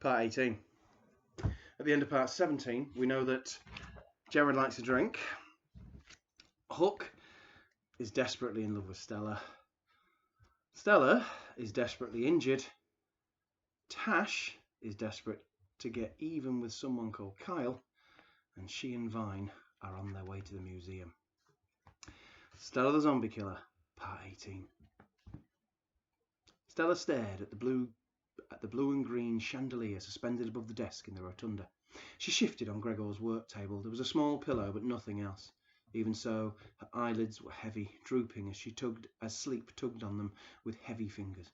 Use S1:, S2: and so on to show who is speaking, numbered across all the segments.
S1: Part 18. At the end of part 17, we know that Jared likes a drink. Hooke is desperately in love with Stella. Stella is desperately injured. Tash is desperate to get even with someone called Kyle. And she and VIne are on their way to the museum. Stella the Zombie Killer, part 18. Stella stared at the blue and green chandelier suspended above the desk in the rotunda. She shifted on Gregor's work table. There was a small pillow, but nothing else. Even so, her eyelids were heavy, drooping as sleep tugged on them with heavy fingers.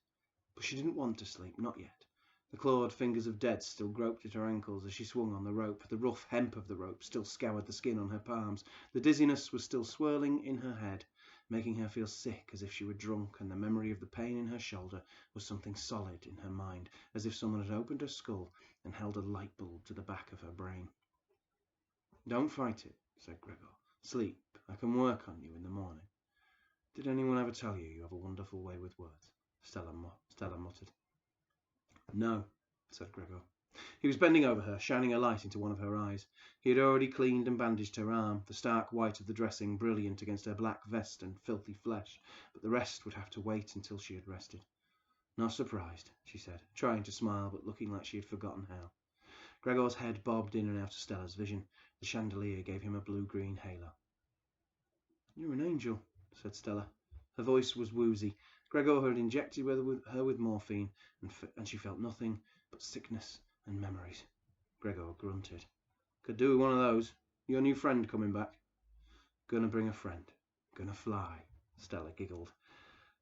S1: But she didn't want to sleep, not yet. The clawed fingers of death still groped at her ankles as she swung on the rope. The rough hemp of the rope still scoured the skin on her palms. The dizziness was still swirling in her head, making her feel sick as if she were drunk, and the memory of the pain in her shoulder was something solid in her mind, as if someone had opened her skull and held a light bulb to the back of her brain. "Don't fight it," said Gregor. "Sleep. I can work on you in the morning." "Did anyone ever tell you have a wonderful way with words?" Stella muttered. "No," said Gregor. He was bending over her, shining a light into one of her eyes. He had already cleaned and bandaged her arm, the stark white of the dressing brilliant against her black vest and filthy flesh, but the rest would have to wait until she had rested. "Not surprised," she said, trying to smile but looking like she had forgotten how. Gregor's head bobbed in and out of Stella's vision. The chandelier gave him a blue-green halo. "You're an angel," said Stella. Her voice was woozy. Gregor had injected her with morphine, and she felt nothing but sickness and memories. Gregor grunted. "Could do with one of those. Your new friend coming back?" "Gonna bring a friend. Gonna fly," Stella giggled.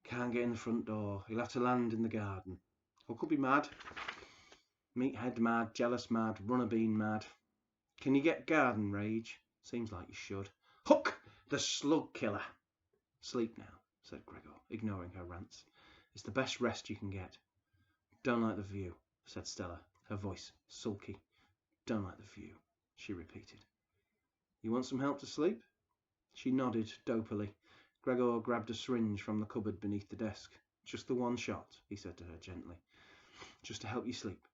S1: "Can't get in the front door. He'll have to land in the garden. Or could be mad. Meathead mad, jealous mad, runner bean mad. Can you get garden rage? Seems like you should. Hooke, the slug killer." "Sleep now," said Gregor, ignoring her rants. "It's the best rest you can get." "Don't like the view," said Stella, her voice sulky. "Don't like the view," she repeated. "You want some help to sleep?" She nodded dopily. Gregor grabbed a syringe from the cupboard beneath the desk. "Just the one shot," he said to her gently. "Just to help you sleep."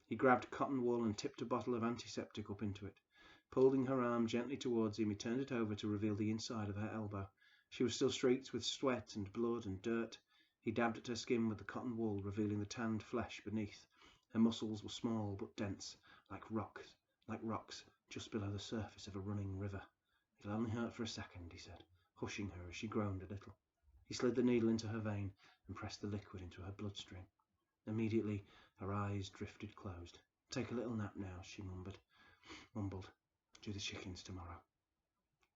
S1: He grabbed cotton wool and tipped a bottle of antiseptic up into it. Pulling her arm gently towards him, he turned it over to reveal the inside of her elbow. She was still streaked with sweat and blood and dirt. He dabbed at her skin with the cotton wool, revealing the tanned flesh beneath. Her muscles were small but dense, like rocks just below the surface of a running river. "It'll only hurt for a second," he said, hushing her as she groaned a little. He slid the needle into her vein and pressed the liquid into her bloodstream. Immediately her eyes drifted closed. "Take a little nap now," she mumbled. "Do the chickens tomorrow."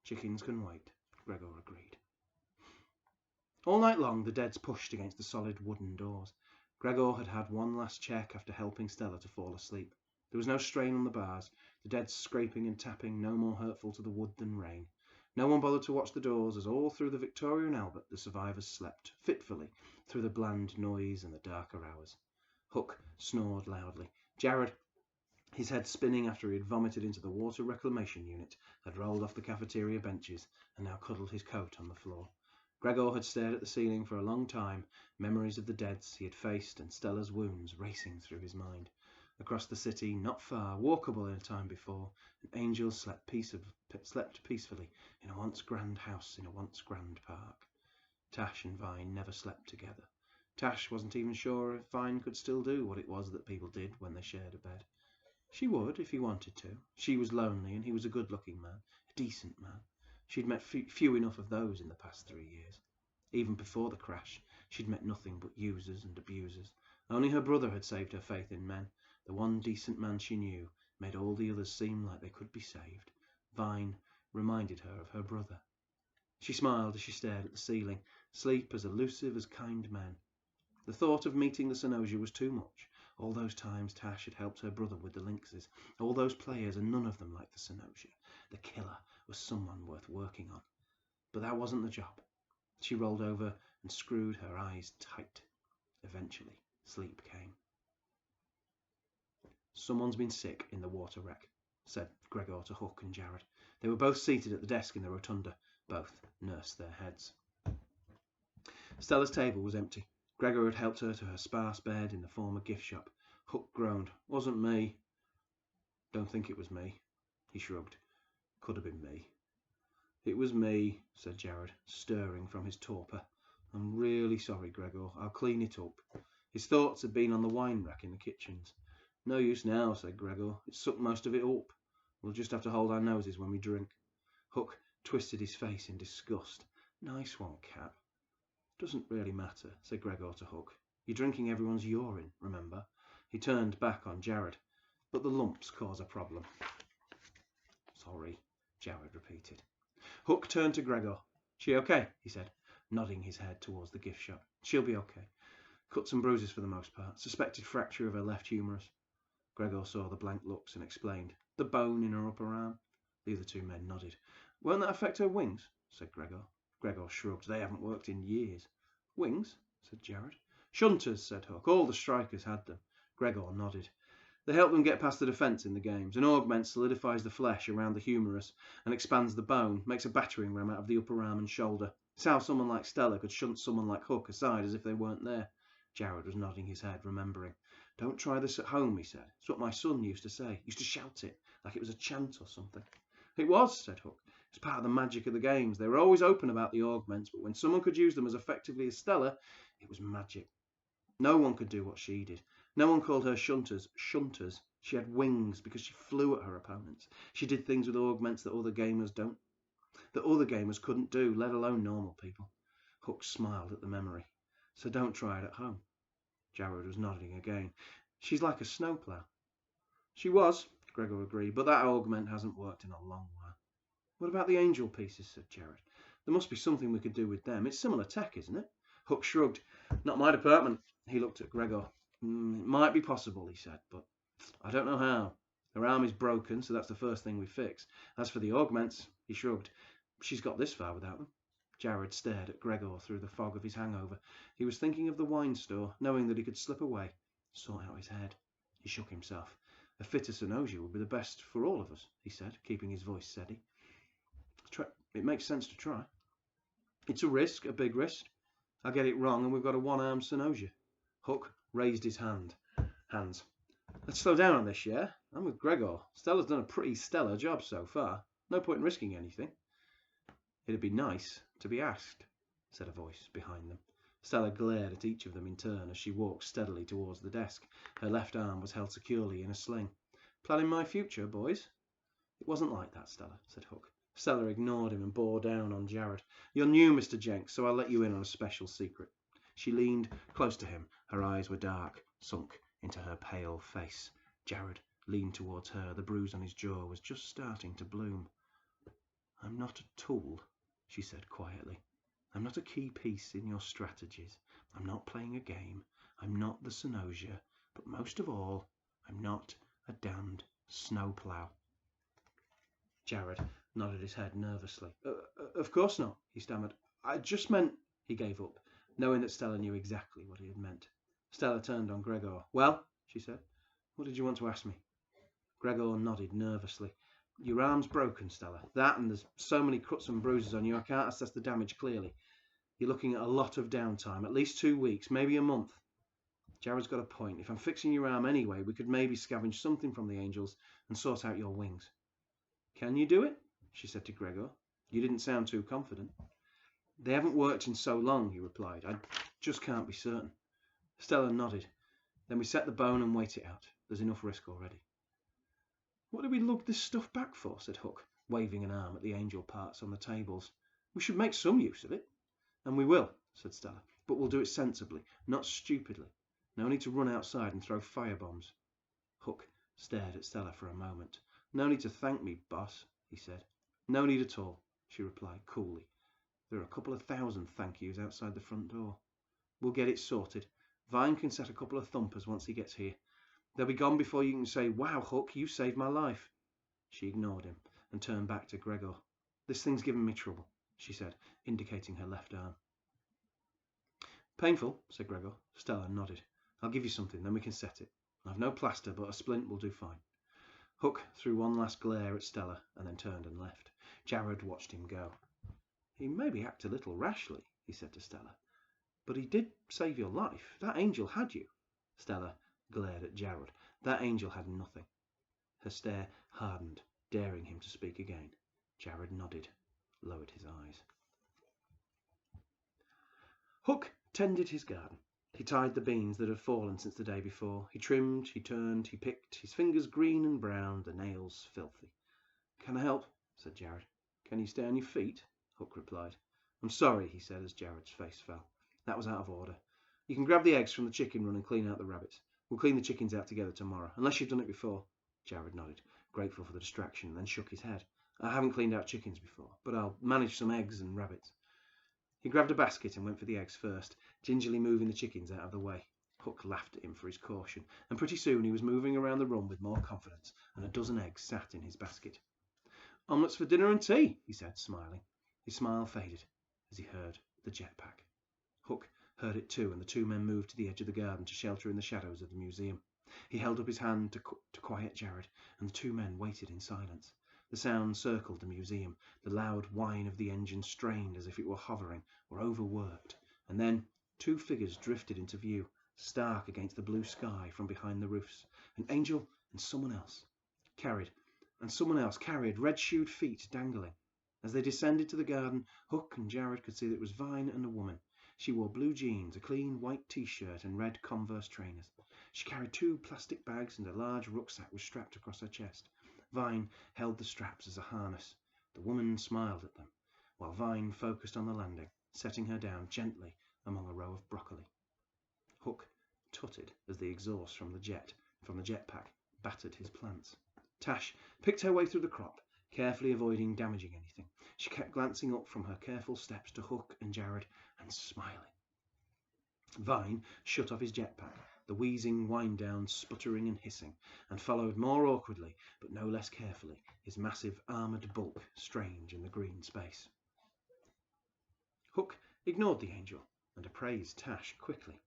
S1: "Chickens can wait," Gregor agreed. All night long the deads pushed against the solid wooden doors. Gregor had had one last check after helping Stella to fall asleep. There was no strain on the bars, the deads scraping and tapping no more hurtful to the wood than rain. No one bothered to watch the doors as all through the Victoria and Albert the survivors slept, fitfully, through the bland noise and the darker hours. Hooke snored loudly. Jared, his head spinning after he had vomited into the water reclamation unit, had rolled off the cafeteria benches and now cuddled his coat on the floor. Gregor had stared at the ceiling for a long time, memories of the deads he had faced and Stella's wounds racing through his mind. Across the city, not far, walkable in a time before, an angel slept peacefully in a once grand house in a once grand park. Tash and VIne never slept together. Tash wasn't even sure if VIne could still do what it was that people did when they shared a bed. She would, if he wanted to. She was lonely, and he was a good-looking man, a decent man. She'd met few enough of those in the past 3 years. Even before the crash, she'd met nothing but users and abusers. Only her brother had saved her faith in men. The one decent man she knew made all the others seem like they could be saved. VIne reminded her of her brother. She smiled as she stared at the ceiling. Sleep as elusive as kind men. The thought of meeting the Synosia was too much. All those times Tash had helped her brother with the lynxes. All those players, and none of them like the Synosia. The killer was someone worth working on. But that wasn't the job. She rolled over and screwed her eyes tight. Eventually, sleep came. "Someone's been sick in the water wreck," said Gregor to Hooke and Jared. They were both seated at the desk in the rotunda. Both nursed their heads. Stella's table was empty. Gregor had helped her to her sparse bed in the former gift shop. Hooke groaned. Wasn't me. Don't think it was me. He shrugged. Could have been me. It was me, said Jared, stirring from his torpor. I'm really sorry, Gregor. I'll clean it up. His thoughts had been on the wine rack in the kitchens. No use now, said Gregor. It's sucked most of it up. We'll just have to hold our noses when we drink. Hooke twisted his face in disgust. Nice one, Cap. Doesn't really matter, said Gregor to Hooke. You're drinking everyone's urine, remember? He turned back on Jared. But the lumps cause a problem. Sorry, Jared repeated. Hooke turned to Gregor. She okay? He said, nodding his head towards the gift shop. She'll be okay. Cuts and bruises for the most part. Suspected fracture of her left humerus. Gregor saw the blank looks and explained. The bone in her upper arm. The other two men nodded. Won't that affect her wings? Said Gregor. Gregor shrugged. They haven't worked in years. Wings? Said Jared. Shunters, said Hooke. All the strikers had them. Gregor nodded. They help them get past the defence in the games. An augment solidifies the flesh around the humerus and expands the bone, makes a battering ram out of the upper arm and shoulder. It's how someone like Stella could shunt someone like Hooke aside as if they weren't there. Jared was nodding his head, remembering. Don't try this at home, he said. It's what my son used to say. He used to shout it, like it was a chant or something. It was, said Hooke. It's part of the magic of the games. They were always open about the augments, but when someone could use them as effectively as Stella, it was magic. No one could do what she did. No one called her shunters shunters. She had wings because she flew at her opponents. She did things with augments that other gamers couldn't do, let alone normal people. Hooke smiled at the memory. So don't try it at home. Jared was nodding again. She's like a snowplow. She was, Gregor agreed, but that augment hasn't worked in a long while. What about the angel pieces, said Jared. There must be something we could do with them. It's similar tech, isn't it? Hooke shrugged. Not my department. He looked at Gregor. It might be possible, he said, but I don't know how. Her arm is broken, so that's the first thing we fix. As for the augments, he shrugged. She's got this far without them. Jared stared at Gregor through the fog of his hangover. He was thinking of the wine store, knowing that he could slip away, sort out his head. He shook himself. A fitter Synosia would be the best for all of us, he said, keeping his voice steady. It makes sense to try. It's a risk, a big risk. I'll get it wrong and we've got a one-armed Synosia. Hooke raised his hands. Let's slow down on this, yeah? I'm with Gregor. Stella's done a pretty stellar job so far. No point in risking anything. It'd be nice to be asked, said a voice behind them. Stella glared at each of them in turn as she walked steadily towards the desk. Her left arm was held securely in a sling. Planning my future, boys? It wasn't like that, Stella, said Hooke. Stella ignored him and bore down on Jared. You're new, Mr. Jenks, so I'll let you in on a special secret. She leaned close to him. Her eyes were dark, sunk into her pale face. Jared leaned towards her. The bruise on his jaw was just starting to bloom. I'm not a tool, she said quietly. I'm not a key piece in your strategies. I'm not playing a game. I'm not the Synosia. But most of all, I'm not a damned snowplow. Jared nodded his head nervously. Of course not, he stammered. I just meant... He gave up, knowing that Stella knew exactly what he had meant. Stella turned on Gregor. Well, she said, what did you want to ask me? Gregor nodded nervously. Your arm's broken, Stella. That, and there's so many cuts and bruises on you, I can't assess the damage clearly. You're looking at a lot of downtime, at least 2 weeks, maybe a month. Jared's got a point. If I'm fixing your arm anyway, we could maybe scavenge something from the angels and sort out your wings. Can you do it? She said to Gregor. You didn't sound too confident. They haven't worked in so long, he replied. I just can't be certain. Stella nodded. Then we set the bone and wait it out. There's enough risk already. What do we lug this stuff back for? Said Hooke, waving an arm at the angel parts on the tables. We should make some use of it. And we will, said Stella, but we'll do it sensibly, not stupidly. No need to run outside and throw firebombs. Hooke stared at Stella for a moment. No need to thank me, boss, he said. No need at all, she replied coolly. There are a couple of thousand thank yous outside the front door. We'll get it sorted. VIne can set a couple of thumpers once he gets here. They'll be gone before you can say, wow, Hooke, you saved my life. She ignored him and turned back to Gregor. This thing's given me trouble, she said, indicating her left arm. Painful, said Gregor. Stella nodded. I'll give you something, then we can set it. I've no plaster, but a splint will do fine. Hooke threw one last glare at Stella and then turned and left. Jared watched him go. He maybe acted a little rashly, he said to Stella. But he did save your life. That angel had you. Stella glared at Jared. That angel had nothing. Her stare hardened, daring him to speak again. Jared nodded, lowered his eyes. Hooke tended his garden. He tied the beans that had fallen since the day before. He trimmed, he turned, he picked, his fingers green and brown, the nails filthy. "Can I help?" said Jared. "Can you stay on your feet?" Hooke replied. "I'm sorry," he said as Jared's face fell. "That was out of order. You can grab the eggs from the chicken run and clean out the rabbits. We'll clean the chickens out together tomorrow, unless you've done it before." Jared nodded, grateful for the distraction, then shook his head. "I haven't cleaned out chickens before, but I'll manage some eggs and rabbits." He grabbed a basket and went for the eggs first, gingerly moving the chickens out of the way. Hooke laughed at him for his caution, and pretty soon he was moving around the run with more confidence, and a dozen eggs sat in his basket. "Omelettes for dinner and tea," he said, smiling. His smile faded as he heard the jetpack. Hooke heard it too, and the two men moved to the edge of the garden to shelter in the shadows of the museum. He held up his hand to quiet Jared, and the two men waited in silence. The sound circled the museum. The loud whine of the engine strained as if it were hovering or overworked. And then two figures drifted into view, stark against the blue sky from behind the roofs. An angel and someone else carried red-shoed feet dangling. As they descended to the garden, Hooke and Jared could see that it was VIine and a woman. She wore blue jeans, a clean white t-shirt and red Converse trainers. She carried 2 plastic bags and a large rucksack was strapped across her chest. VIine held the straps as a harness. The woman smiled at them, while VIine focused on the landing, setting her down gently among a row of broccoli. Hooke tutted as the exhaust from the jetpack battered his plants. Tash picked her way through the crop, carefully avoiding damaging anything. She kept glancing up from her careful steps to Hooke and Jared and smiling. VIine shut off his jetpack, the wheezing wind down sputtering and hissing, and followed more awkwardly, but no less carefully, his massive armoured bulk strange in the green space. Hooke ignored the angel and appraised Tash quickly.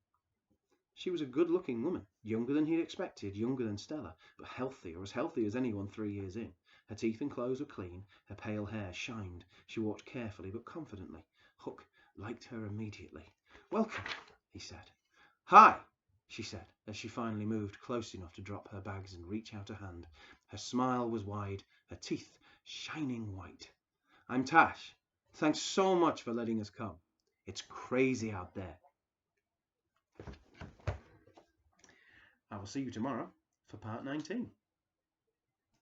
S1: She was a good-looking woman, younger than he'd expected, younger than Stella, but healthy, or as healthy as anyone 3 years in. Her teeth and clothes were clean, her pale hair shined. She walked carefully but confidently. Hooke liked her immediately. "Welcome," he said. "Hi," she said, as she finally moved close enough to drop her bags and reach out a hand. Her smile was wide, her teeth shining white. "I'm Tash. Thanks so much for letting us come. It's crazy out there." I will see you tomorrow for part 19.